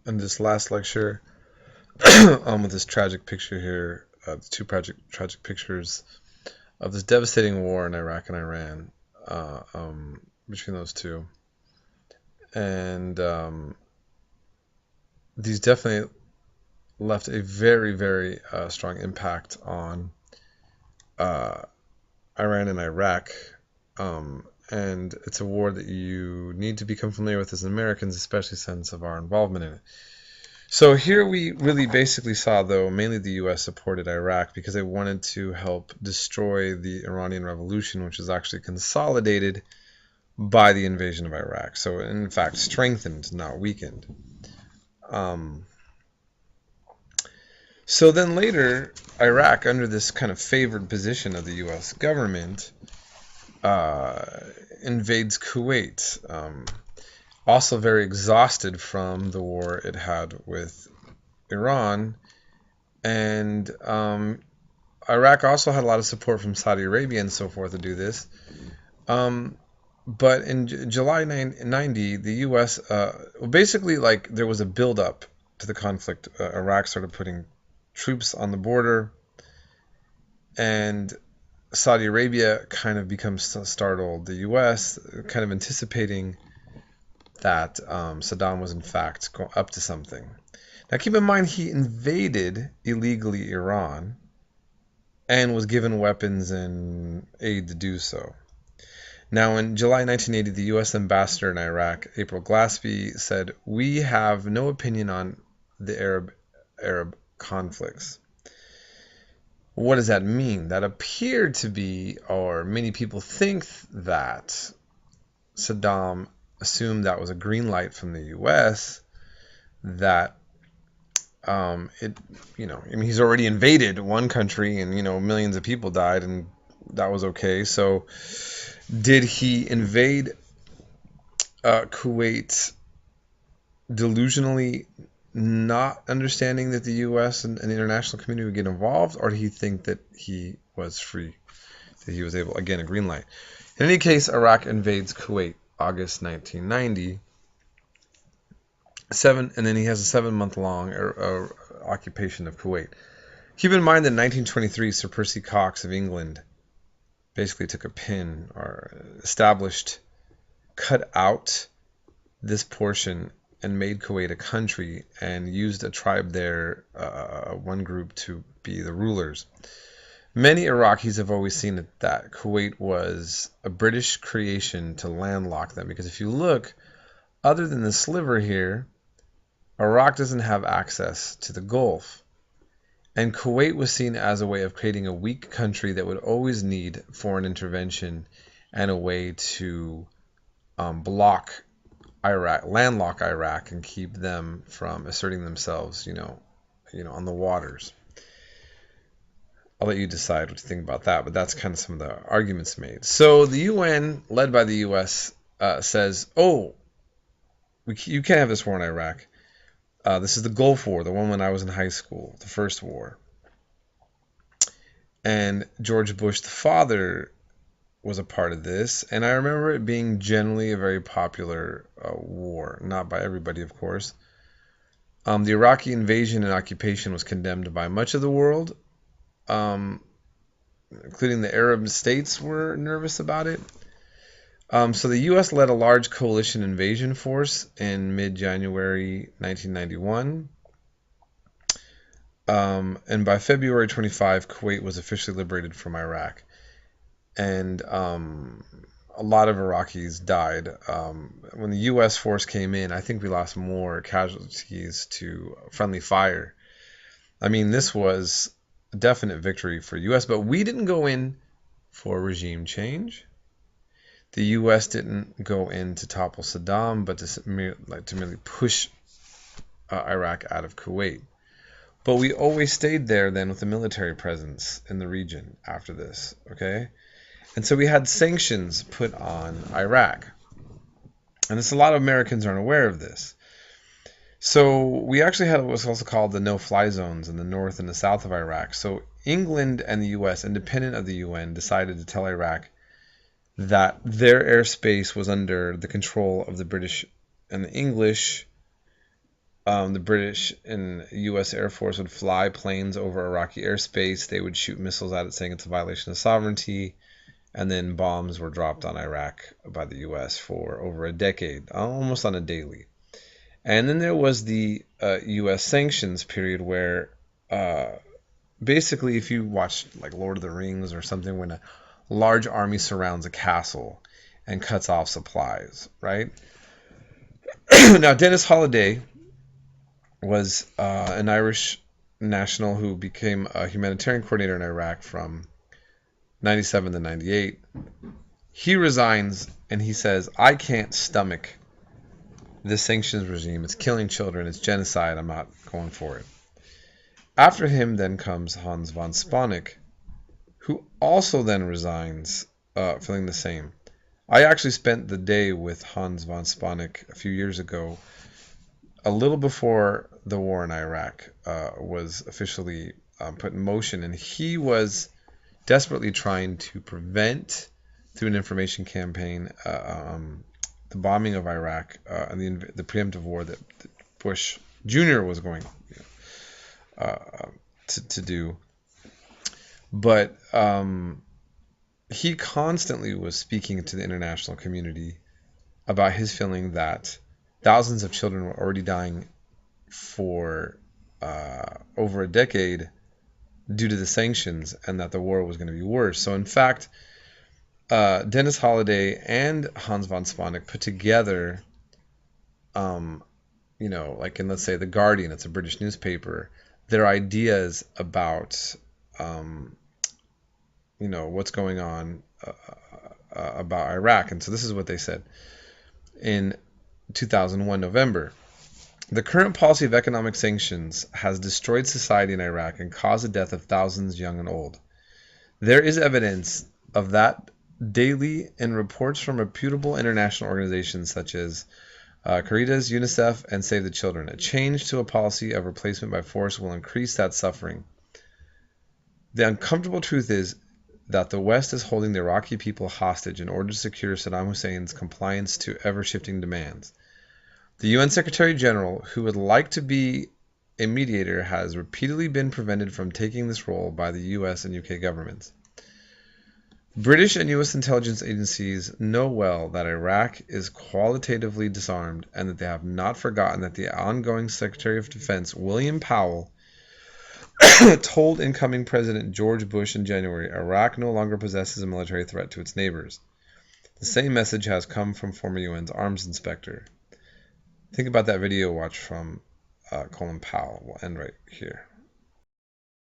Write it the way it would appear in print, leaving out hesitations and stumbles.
in this last lecture with this tragic picture here, two tragic pictures of this devastating war in Iraq and Iran, between those two. And these definitely left a very, very strong impact on uh, Iran and Iraq. And it's a war that you need to become familiar with as Americans, especially since of our involvement in it. So here we really basically saw, though, mainly the U.S. supported Iraq because they wanted to help destroy the Iranian Revolution, which was actually consolidated by the invasion of Iraq. So, in fact, strengthened, not weakened. Um, so then later, Iraq, under this kind of favored position of the U.S. government, uh, invades Kuwait. Also very exhausted from the war it had with Iran. And Iraq also had a lot of support from Saudi Arabia and so forth to do this. But in July 90, the U.S. Basically, like, there was a buildup to the conflict. Iraq started putting troops on the border, and Saudi Arabia kind of becomes startled. The U.S. kind of anticipating that Saddam was in fact up to something. Now, keep in mind, he invaded illegally Iran and was given weapons and aid to do so. Now, in July 1980, the U.S. ambassador in Iraq, April Glaspie, said, "We have no opinion on the Arab conflicts." What does that mean? That appeared to be, or many people think that Saddam assumed that was a green light from the U.S. that he's already invaded one country and millions of people died, and that was okay. So did he invade Kuwait delusionally, not understanding that the U.S. and the international community would get involved, or did he think that he was free, that he was able, again, a green light? In any case, Iraq invades Kuwait August 1990. And then he has a 7-month-long occupation of Kuwait. Keep in mind that in 1923, Sir Percy Cox of England basically took a pin or cut out this portion and made Kuwait a country and used a tribe there, one group, to be the rulers. Many Iraqis have always seen it that Kuwait was a British creation to landlock them, because if you look, other than the sliver here, Iraq doesn't have access to the Gulf. And Kuwait was seen as a way of creating a weak country that would always need foreign intervention and a way to landlock Iraq, and keep them from asserting themselves, on the waters. I'll let you decide what you think about that, but that's kind of some of the arguments made. So the UN, led by the U.S., says, "Oh, you can't have this war in Iraq. This is the Gulf War, the one when I was in high school, the first war." And George Bush, the father, was a part of this. And I remember it being generally a very popular war. Not by everybody, of course. The Iraqi invasion and occupation was condemned by much of the world, including the Arab states were nervous about it. So the U.S. led a large coalition invasion force in mid-January 1991. And by February 25, Kuwait was officially liberated from Iraq. And a lot of Iraqis died. When the U.S. force came in, I think we lost more casualties to friendly fire. I mean, this was a definite victory for U.S., but we didn't go in for regime change. The U.S. didn't go in to topple Saddam, but to merely push Iraq out of Kuwait. But we always stayed there then with a military presence in the region after this, okay? And so we had sanctions put on Iraq. And a lot of Americans aren't aware of this. So we actually had what's also called the no-fly zones in the north and the south of Iraq. So England and the U.S., independent of the UN, decided to tell Iraq that their airspace was under the control of the British and the English, The British and U.S. Air Force would fly planes over Iraqi airspace. They would shoot missiles at it, saying it's a violation of sovereignty. And then bombs were dropped on Iraq by the U.S. for over a decade, almost on a daily. And then there was the U.S. sanctions period where basically if you watch like Lord of the Rings or something, when a large army surrounds a castle and cuts off supplies, right? Now, Dennis Holliday was an Irish national who became a humanitarian coordinator in Iraq from 97 to 98. He resigns and he says, I can't stomach this sanctions regime. It's killing children. It's genocide. I'm not going for it. After him then comes Hans von Spanik, who also then resigns, feeling the same. I actually spent the day with Hans von Spanik a few years ago, a little before the war in Iraq was officially put in motion, and he was desperately trying to prevent, through an information campaign, the bombing of Iraq and the preemptive war that Bush Jr. was going to do. But he constantly was speaking to the international community about his feeling that thousands of children were already dying for over a decade due to the sanctions, and that the war was going to be worse. So in fact, Dennis Holliday and Hans von Spanik put together, like in, let's say, The Guardian, it's a British newspaper, their ideas about, what's going on about Iraq. And so this is what they said in 2001 November. The current policy of economic sanctions has destroyed society in Iraq and caused the death of thousands, young and old. There is evidence of that daily in reports from reputable international organizations such as Caritas, UNICEF, and Save the Children. A change to a policy of replacement by force will increase that suffering. The uncomfortable truth is that the West is holding the Iraqi people hostage in order to secure Saddam Hussein's compliance to ever-shifting demands. The UN Secretary General, who would like to be a mediator, has repeatedly been prevented from taking this role by the US and UK governments. British and US intelligence agencies know well that Iraq is qualitatively disarmed and that they have not forgotten that the ongoing Secretary of Defense, William Powell, told incoming President George Bush in January, Iraq no longer possesses a military threat to its neighbors. The same message has come from former UN's arms inspector. Think about that video watch from Colin Powell. We'll end right here.